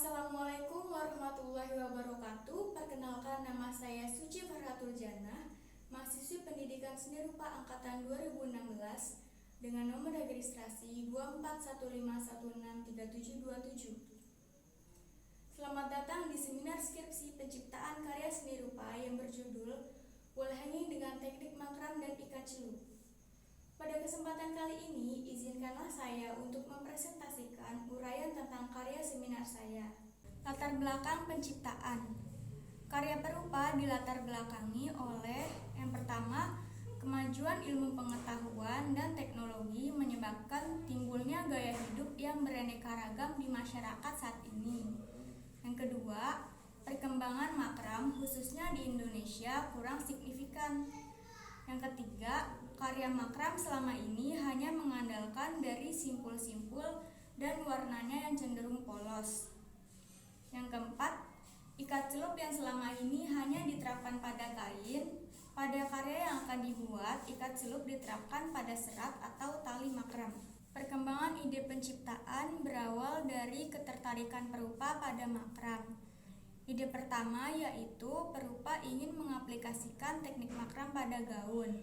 Assalamualaikum warahmatullahi wabarakatuh. Perkenalkan, nama saya Suci Farhatul Jannah, mahasiswi Pendidikan Seni Rupa Angkatan 2016 dengan nomor registrasi 2415163727. Selamat datang di seminar skripsi penciptaan karya seni rupa yang berjudul Wall Hanging dengan Teknik Makram dan Ikat Celup. Pada kesempatan kali ini, izinkanlah saya untuk mempresentasikan uraian tentang karya seminar saya. Latar belakang penciptaan. Karya perupa dilatar belakangi oleh yang pertama, kemajuan ilmu pengetahuan dan teknologi menyebabkan timbulnya gaya hidup yang beraneka ragam di masyarakat saat ini. Yang kedua, perkembangan makram khususnya di Indonesia kurang signifikan. Yang ketiga, karya makram selama ini hanya mengandalkan dari simpul-simpul dan warnanya yang cenderung polos. Yang keempat, ikat celup yang selama ini hanya diterapkan pada kain. Pada karya yang akan dibuat, ikat celup diterapkan pada serat atau tali makram. Perkembangan ide penciptaan berawal dari ketertarikan perupa pada makram. Ide pertama yaitu perupa ingin mengaplikasikan teknik makram pada gaun.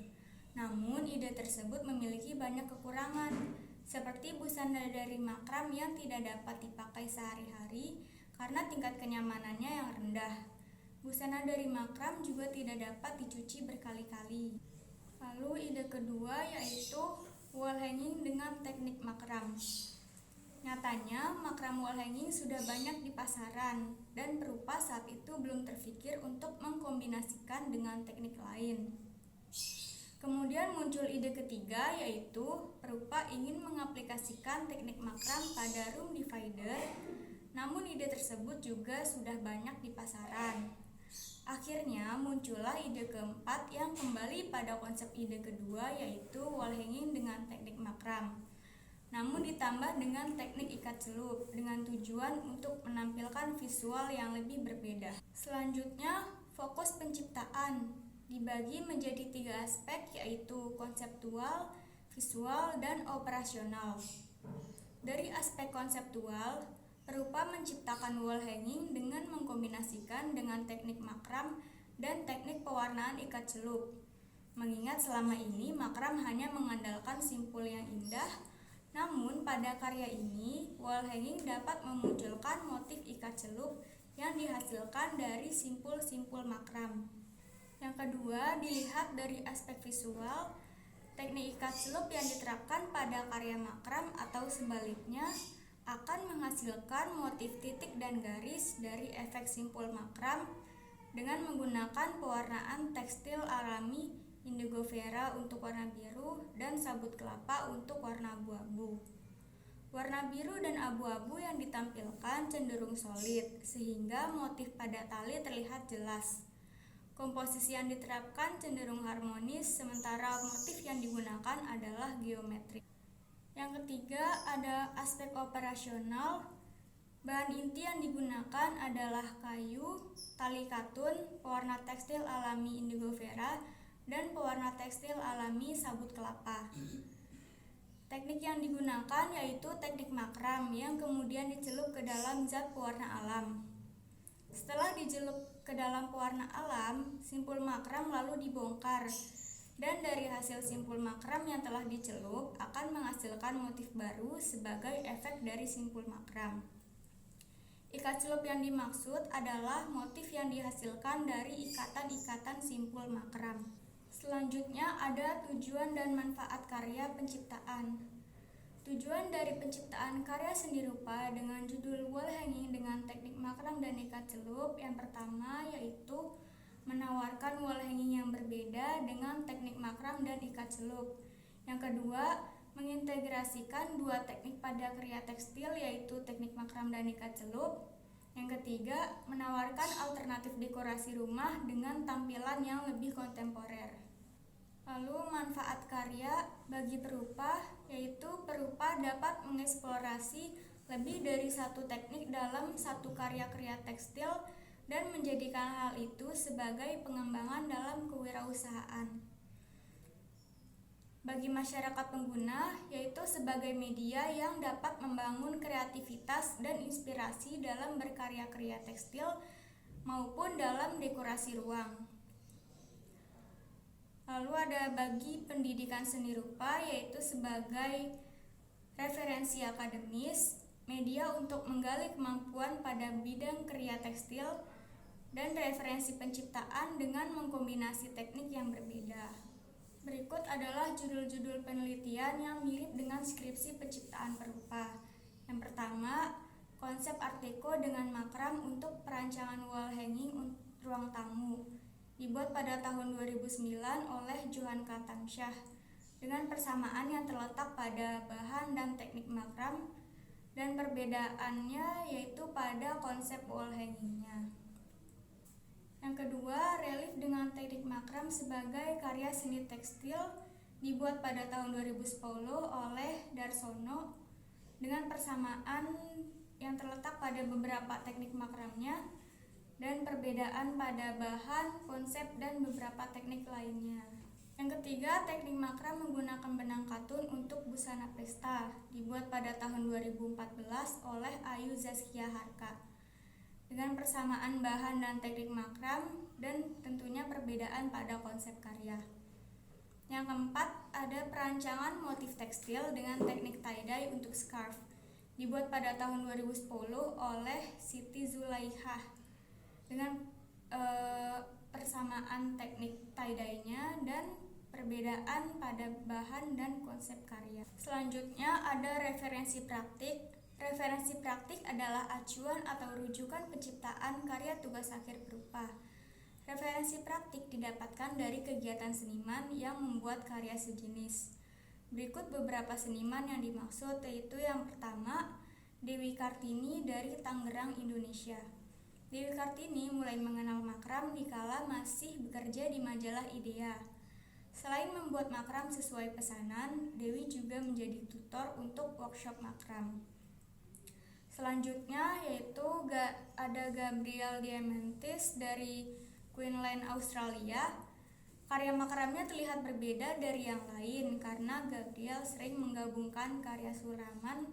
Namun ide tersebut memiliki banyak kekurangan, seperti busana dari makram yang tidak dapat dipakai sehari-hari karena tingkat kenyamanannya yang rendah. Busana dari makram juga tidak dapat dicuci berkali-kali. Lalu ide kedua yaitu wall hanging dengan teknik makram. Nyatanya, makram wall hanging sudah banyak di pasaran dan perupa saat itu belum terfikir untuk mengkombinasikan dengan teknik lain. Kemudian muncul ide ketiga yaitu perupa ingin mengaplikasikan teknik makram pada room divider, namun ide tersebut juga sudah banyak di pasaran. Akhirnya muncullah ide keempat yang kembali pada konsep ide kedua yaitu wall hanging dengan teknik makram, namun ditambah dengan teknik ikat celup dengan tujuan untuk menampilkan visual yang lebih berbeda. Selanjutnya, fokus penciptaan dibagi menjadi 3 aspek yaitu konseptual, visual, dan operasional. Dari aspek konseptual, perupa menciptakan wall hanging dengan mengkombinasikan dengan teknik makram dan teknik pewarnaan ikat celup. Mengingat selama ini makram hanya mengandalkan simpul yang indah, namun pada karya ini, wall hanging dapat memunculkan motif ikat celup yang dihasilkan dari simpul-simpul makram. Yang kedua, dilihat dari aspek visual, teknik ikat celup yang diterapkan pada karya makram atau sebaliknya akan menghasilkan motif titik dan garis dari efek simpul makram dengan menggunakan pewarnaan tekstil alami indigo vera untuk warna biru dan sabut kelapa untuk warna abu-abu. Warna biru dan abu-abu yang ditampilkan cenderung solid sehingga motif pada tali terlihat jelas. Komposisi yang diterapkan cenderung harmonis sementara motif yang digunakan adalah geometrik. Yang ketiga ada aspek operasional. Bahan inti yang digunakan adalah kayu, tali katun, pewarna tekstil alami indigo vera, dan pewarna tekstil alami sabut kelapa. Teknik yang digunakan yaitu teknik makram yang kemudian dicelup ke dalam zat pewarna alam. Setelah dicelup ke dalam pewarna alam, simpul makram lalu dibongkar, dan dari hasil simpul makram yang telah dicelup akan menghasilkan motif baru sebagai efek dari simpul makram. Ikat celup yang dimaksud adalah motif yang dihasilkan dari ikatan-ikatan simpul makram. Selanjutnya ada tujuan dan manfaat karya penciptaan. Tujuan dari penciptaan karya seni rupa dengan judul wall hanging dengan teknik makram dan ikat celup yang pertama yaitu menawarkan wall hanging yang berbeda dengan teknik makram dan ikat celup. Yang kedua, mengintegrasikan dua teknik pada karya tekstil yaitu teknik makram dan ikat celup. Yang ketiga, menawarkan alternatif dekorasi rumah dengan tampilan yang lebih kontemporer. Lalu manfaat karya bagi perupa yaitu perupa dapat mengeksplorasi lebih dari satu teknik dalam satu karya-karya tekstil dan menjadikan hal itu sebagai pengembangan dalam kewirausahaan. bagi masyarakat pengguna, yaitu sebagai media yang dapat membangun kreativitas dan inspirasi dalam berkarya-karya tekstil maupun dalam dekorasi ruang. Lalu ada bagi pendidikan seni rupa, yaitu sebagai referensi akademis, media untuk menggali kemampuan pada bidang karya tekstil, dan referensi penciptaan dengan mengkombinasi teknik yang berbeda. Berikut adalah judul-judul penelitian yang mirip dengan skripsi penciptaan perupa. Yang pertama, konsep Art Deco dengan makram untuk perancangan wall hanging ruang tamu, dibuat pada tahun 2009 oleh Johan Katansyah, dengan persamaan yang terletak pada bahan dan teknik makram, dan perbedaannya yaitu pada konsep wall hangingnya. Yang kedua, relief dengan teknik makram sebagai karya seni tekstil, dibuat pada tahun 2010 oleh Darsono, dengan persamaan yang terletak pada beberapa teknik makramnya dan perbedaan pada bahan, konsep, dan beberapa teknik lainnya. Yang ketiga, teknik makram menggunakan benang katun untuk busana pesta, dibuat pada tahun 2014 oleh Ayu Zaskia Harka, dengan persamaan bahan dan teknik makram dan tentunya perbedaan pada konsep karya. Yang keempat, ada perancangan motif tekstil dengan teknik tie-dye untuk scarf, dibuat pada tahun 2010 oleh Siti Zulaihah, dengan persamaan teknik tie-dye-nya dan perbedaan pada bahan dan konsep karya. Selanjutnya ada referensi praktik. Referensi praktik adalah acuan atau rujukan penciptaan karya tugas akhir perupa. Referensi praktik didapatkan dari kegiatan seniman yang membuat karya sejenis. Berikut beberapa seniman yang dimaksud, yaitu yang pertama, Dewi Kartini dari Tangerang, Indonesia. Dewi Kartini mulai mengenal makram dikala masih bekerja di majalah Idea. Selain membuat makram sesuai pesanan, Dewi juga menjadi tutor untuk workshop makram. Selanjutnya yaitu ada Gabriel Diamantis dari Queensland, Australia. Karya makramnya terlihat berbeda dari yang lain karena Gabriel sering menggabungkan karya suraman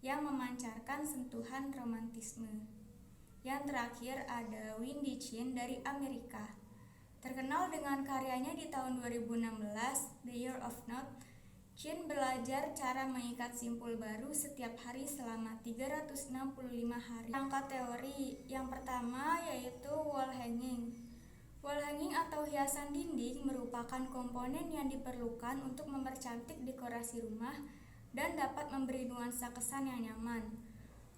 yang memancarkan sentuhan romantisme. Yang terakhir ada Windy Chin dari Amerika. Terkenal dengan karyanya di tahun 2016, The Year of Not. Chin belajar cara mengikat simpul baru setiap hari selama 365 hari. Rangka teori yang pertama yaitu wall hanging. Wall hanging atau hiasan dinding merupakan komponen yang diperlukan untuk mempercantik dekorasi rumah dan dapat memberi nuansa kesan yang nyaman.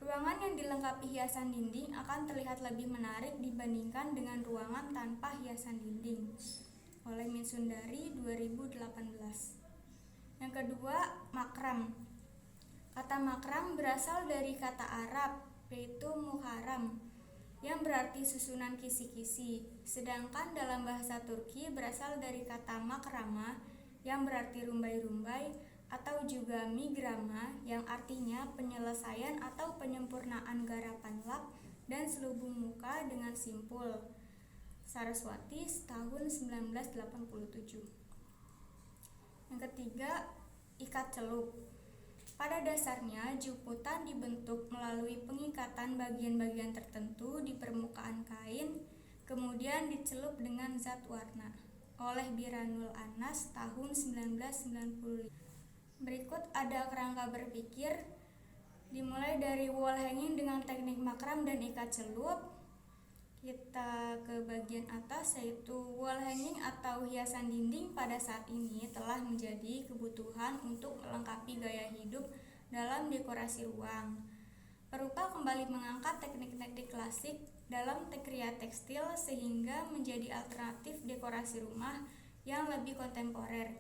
Ruangan yang dilengkapi hiasan dinding akan terlihat lebih menarik dibandingkan dengan ruangan tanpa hiasan dinding. Oleh Min Sundari 2018. Yang kedua, makram. Kata makram berasal dari kata Arab, yaitu muharram, yang berarti susunan kisi-kisi. Sedangkan dalam bahasa Turki berasal dari kata makrama, yang berarti rumbai-rumbai, atau juga migrama, yang artinya penyelesaian atau penyempurnaan garapan lap dan selubung muka dengan simpul. Saraswati, tahun 1987. Yang ketiga, ikat celup. Pada dasarnya, juputan dibentuk melalui pengikatan bagian-bagian tertentu di permukaan kain, kemudian dicelup dengan zat warna. Oleh Biranul Anas, tahun 1995. Berikut ada kerangka berpikir, dimulai dari wall hanging dengan teknik makram dan ikat celup. Kita ke bagian atas, yaitu wall hanging atau hiasan dinding pada saat ini telah menjadi kebutuhan untuk melengkapi gaya hidup dalam dekorasi ruang. Perupa kembali mengangkat teknik-teknik klasik dalam karya tekstil sehingga menjadi alternatif dekorasi rumah yang lebih kontemporer.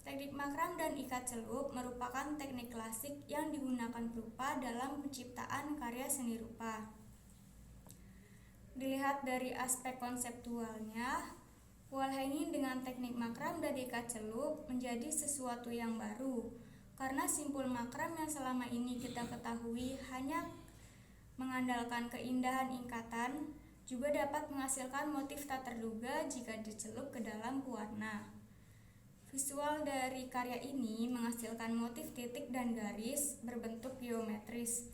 Teknik makram dan ikat celup merupakan teknik klasik yang digunakan perupa dalam penciptaan karya seni rupa. Dilihat dari aspek konseptualnya, wall hanging dengan teknik makram dan ikat celup menjadi sesuatu yang baru, karena simpul makram yang selama ini kita ketahui hanya mengandalkan keindahan ikatan, juga dapat menghasilkan motif tak terduga jika dicelup ke dalam pewarna. Visual dari karya ini menghasilkan motif titik dan garis berbentuk geometris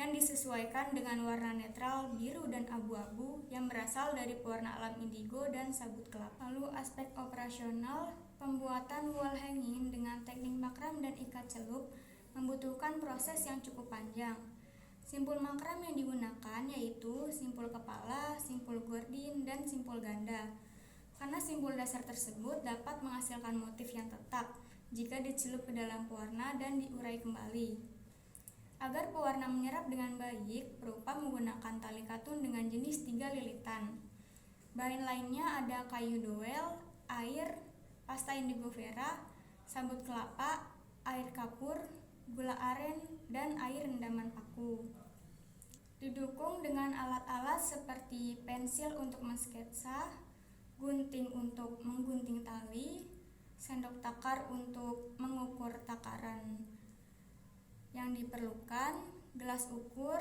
yang disesuaikan dengan warna netral biru dan abu-abu yang berasal dari pewarna alam indigo dan sabut kelapa. Lalu aspek operasional, pembuatan wall hanging dengan teknik makram dan ikat celup membutuhkan proses yang cukup panjang. Simpul makram yang digunakan yaitu simpul kepala, simpul gordin, dan simpul ganda. Karena simpul dasar tersebut dapat menghasilkan motif yang tetap jika dicelup ke dalam pewarna dan diurai kembali. Agar pewarna menyerap dengan baik, perupa menggunakan tali katun dengan jenis 3 lilitan. Bahan lainnya ada kayu dowel, air, pasta indigo vera, sabut kelapa, air kapur, gula aren, dan air rendaman paku. Didukung dengan alat-alat seperti pensil untuk mensketsa, gunting untuk menggunting tali, sendok takar untuk mengukur takaran yang diperlukan, gelas ukur,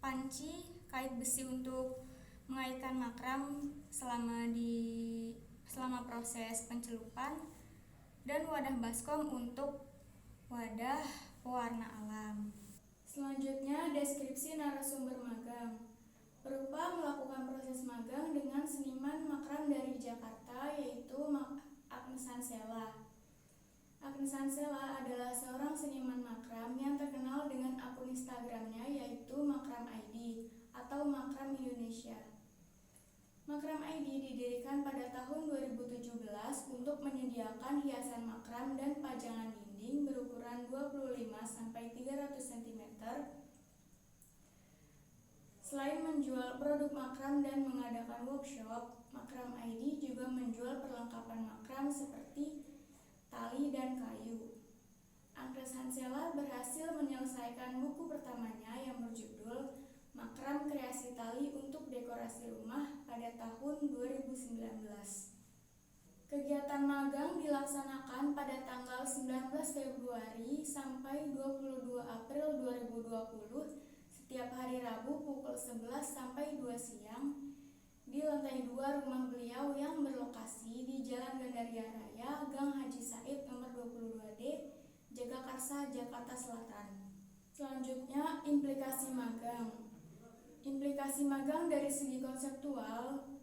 panci, kait besi untuk mengaitkan makram selama proses pencelupan, dan wadah baskom untuk wadah pewarna alam. Selanjutnya, deskripsi narasumber magang. Perupa melakukan proses magang dengan seniman makram dari Jakarta, yaitu Agnes Hansela. Agnes Hansela adalah seorang seniman makram yang terkenal dengan akun Instagramnya yaitu Makram ID atau Makram Indonesia. Makram ID didirikan pada tahun 2017 untuk menyediakan hiasan makram dan pajangan dinding berukuran 25-300 cm. Selain menjual produk makram dan mengadakan workshop, Makram ID juga menjual perlengkapan makram seperti tali dan kayu. Agnes Hansela berhasil menyelesaikan buku pertamanya yang berjudul Makram Kreasi Tali untuk Dekorasi Rumah pada tahun 2019. Kegiatan magang dilaksanakan pada tanggal 19 Februari sampai 22 April 2020 setiap hari Rabu pukul 11 sampai 2 siang di lantai 2 rumah beliau yang berlokasi di Jalan Gandaria Raya, Gang Haji Said nomor 22D, Jagakarsa, Jakarta Selatan. Selanjutnya, implikasi magang. Implikasi magang dari segi konseptual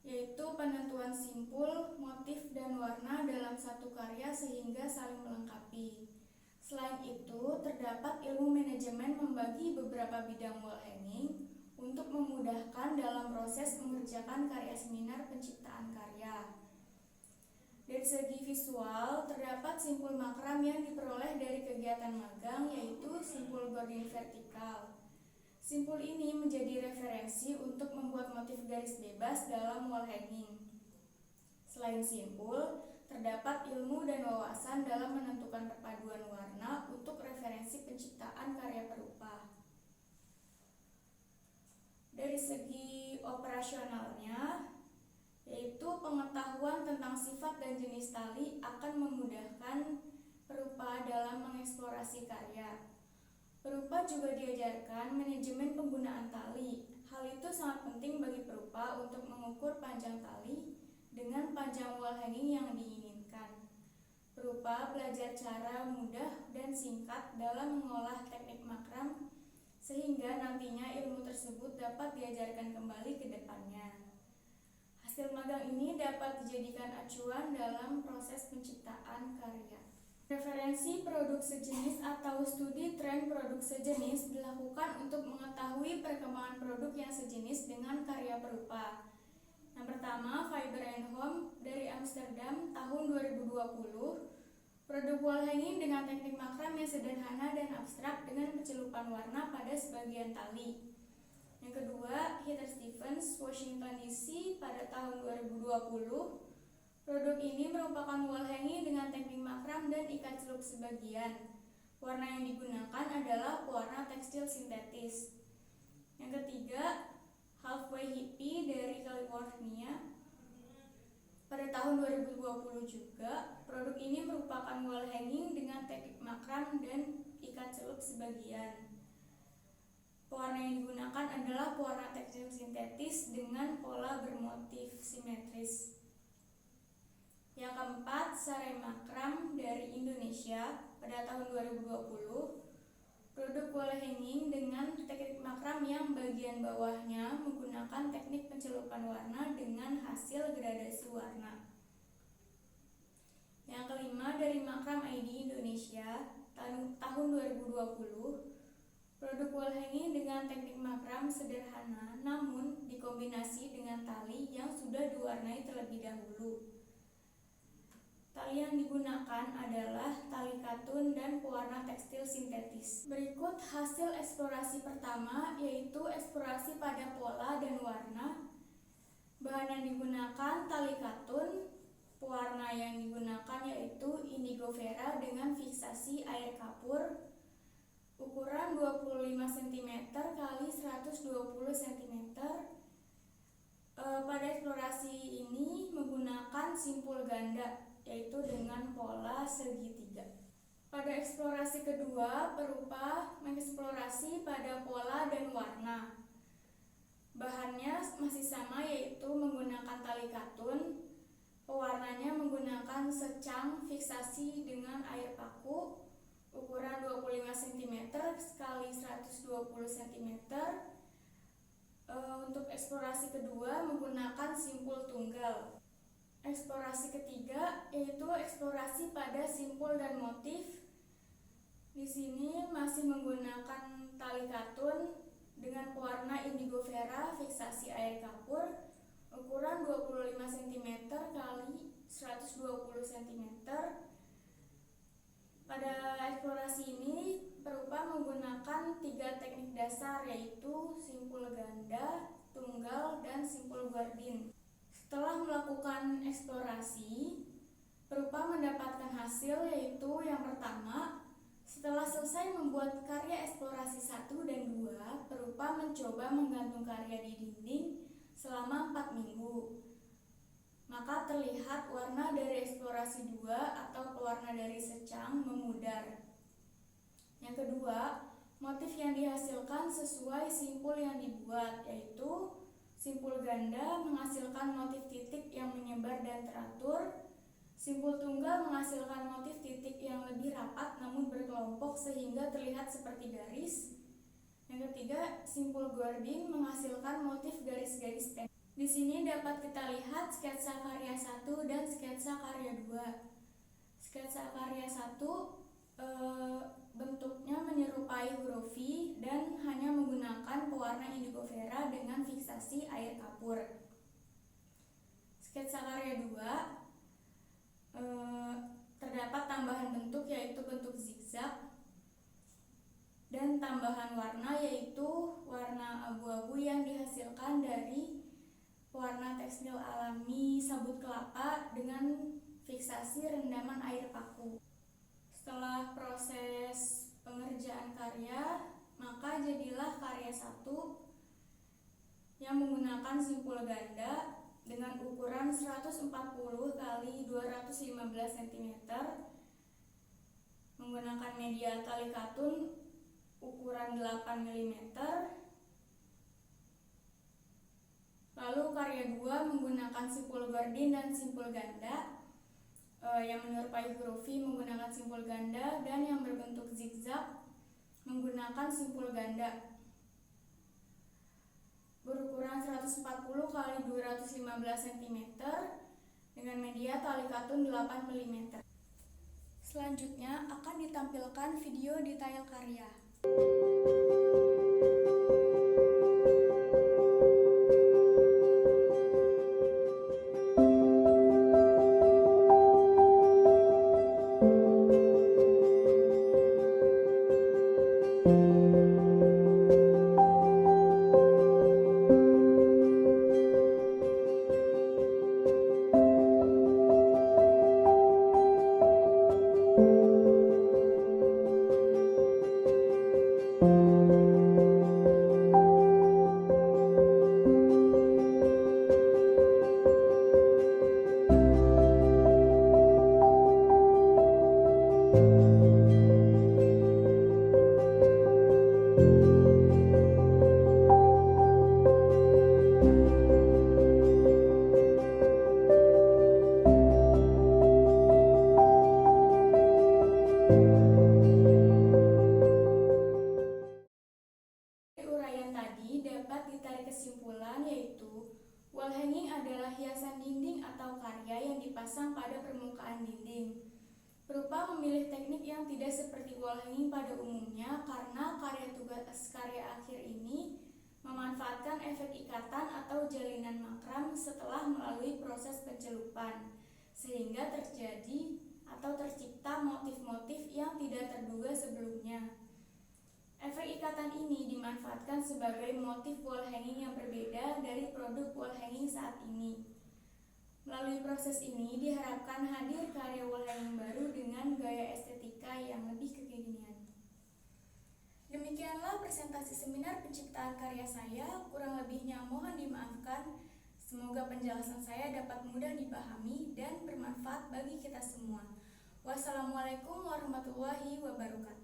yaitu penentuan simpul, motif, dan warna dalam satu karya sehingga saling melengkapi. Selain itu, terdapat ilmu manajemen membagi beberapa bidang wall hanging untuk memudahkan dalam proses mengerjakan karya seminar penciptaan karya. Dari segi visual, terdapat simpul makram yang diperoleh dari kegiatan magang yaitu simpul gordin vertikal. Simpul ini menjadi referensi untuk membuat motif garis bebas dalam wall hanging. Selain simpul, terdapat ilmu dan wawasan dalam menentukan perpaduan warna untuk referensi penciptaan karya perupa. Dari segi operasionalnya, yaitu pengetahuan tentang sifat dan jenis tali akan memudahkan perupa dalam mengeksplorasi karya. Perupa juga diajarkan manajemen penggunaan tali. Hal itu sangat penting bagi perupa untuk mengukur panjang tali dengan panjang wall hanging yang diinginkan. Perupa belajar cara mudah dan singkat dalam mengolah teknik makram sehingga nantinya ilmu tersebut dapat diajarkan kembali ke depannya. Hasil magang ini dapat dijadikan acuan dalam proses penciptaan karya. Referensi produk sejenis atau studi tren produk sejenis dilakukan untuk mengetahui perkembangan produk yang sejenis dengan karya perupa. Yang pertama, Fiber & Home dari Amsterdam tahun 2020. Produk wall hanging dengan teknik makram yang sederhana dan abstrak dengan pencelupan warna pada sebagian tali. Yang kedua, Heather Stevens, Washington DC pada tahun 2020. Produk ini merupakan wall hanging dengan teknik makram dan ikat celup sebagian. Warna yang digunakan adalah pewarna tekstil sintetis. Yang ketiga, Halfway Hippie dari California pada tahun 2020 juga. Produk ini merupakan wall hanging dengan teknik makram dan ikat celup sebagian. Pewarna yang digunakan adalah pewarna tekstil sintetis dengan pola bermotif simetris. Yang keempat, Saremakram dari Indonesia pada tahun 2020. Produk wall hanging dengan teknik makram yang bagian bawahnya menggunakan teknik pencelupan warna dengan hasil gradasi warna. Yang kelima, dari Makram ID Indonesia tahun 2020. Produk wall hanging dengan teknik makram sederhana namun dikombinasi dengan tali yang sudah diwarnai terlebih dahulu. Tali yang digunakan adalah tali katun dan pewarna tekstil sintetis. Berikut hasil eksplorasi pertama, yaitu eksplorasi pada pola dan warna. Bahan yang digunakan tali katun, pewarna yang digunakan yaitu indigo vera dengan fiksasi air kapur, ukuran 25 cm x 120 cm. Pada eksplorasi ini menggunakan simpul ganda, yaitu dengan pola segitiga. Pada eksplorasi kedua, berupa mengeksplorasi pada pola dan warna. Bahannya masih sama, yaitu menggunakan tali katun. Pewarnanya menggunakan secang fiksasi dengan air paku, ukuran 25 cm x 120 cm. Untuk eksplorasi kedua menggunakan simpul tunggal. Eksplorasi ketiga yaitu eksplorasi pada simpul dan motif. Di sini masih menggunakan tali katun dengan pewarna indigo vera fiksasi air kapur, ukuran 25 cm x 120 cm. Pada eksplorasi ini berupa menggunakan 3 teknik dasar, yaitu simpul ganda, tunggal, dan simpul guardin. Setelah melakukan eksplorasi, berupa mendapatkan hasil, yaitu yang pertama, setelah selesai membuat karya eksplorasi 1 dan 2, berupa mencoba menggantung karya di dinding selama 4 minggu. Maka terlihat warna dari eksplorasi 2 atau pewarna dari secang memudar. Yang kedua, motif yang dihasilkan sesuai simpul yang dibuat, yaitu simpul ganda menghasilkan motif titik yang menyebar dan teratur. Simpul tunggal menghasilkan motif titik yang lebih rapat namun berkelompok sehingga terlihat seperti garis. Yang ketiga, simpul guardin menghasilkan motif garis-garis pendek. Di sini dapat kita lihat sketsa karya 1 dan sketsa karya 2. Sketsa karya 1 bentuknya menyerupai huruf V dan hanya menggunakan pewarna indigo vera dengan fiksasi air kapur. Sketsa karya 2 terdapat tambahan bentuk, yaitu bentuk zigzag, dan tambahan warna, yaitu warna abu-abu yang dihasilkan dari pewarna tekstil alami sabut kelapa dengan fiksasi rendaman air paku. Setelah proses pengerjaan karya, maka jadilah karya 1 yang menggunakan simpul ganda dengan ukuran 140 x 215 cm, menggunakan media tali katun ukuran 8 mm. Lalu karya 2 menggunakan simpul guardin dan simpul ganda, yang menyerupai huruf V menggunakan simpul ganda, dan yang berbentuk zigzag menggunakan simpul ganda berukuran 140 x 215 cm dengan media tali katun 8 mm. Selanjutnya akan ditampilkan video detail karya. yaitu wall hanging adalah hiasan dinding atau karya yang dipasang pada permukaan dinding. Berupa memilih teknik yang tidak seperti wall hanging pada umumnya karena karya akhir ini memanfaatkan efek ikatan atau jalinan makram setelah melalui proses pencelupan, sehingga terjadi atau tercipta motif-motif yang tidak terduga sebelumnya. Efek ikatan ini dimanfaatkan sebagai motif wall hanging yang berbeda dari produk wall hanging saat ini. Melalui proses ini diharapkan hadir karya wall hanging baru dengan gaya estetika yang lebih kekinian. Demikianlah presentasi seminar penciptaan karya saya, kurang lebihnya mohon dimaafkan. Semoga penjelasan saya dapat mudah dipahami dan bermanfaat bagi kita semua. Wassalamualaikum warahmatullahi wabarakatuh.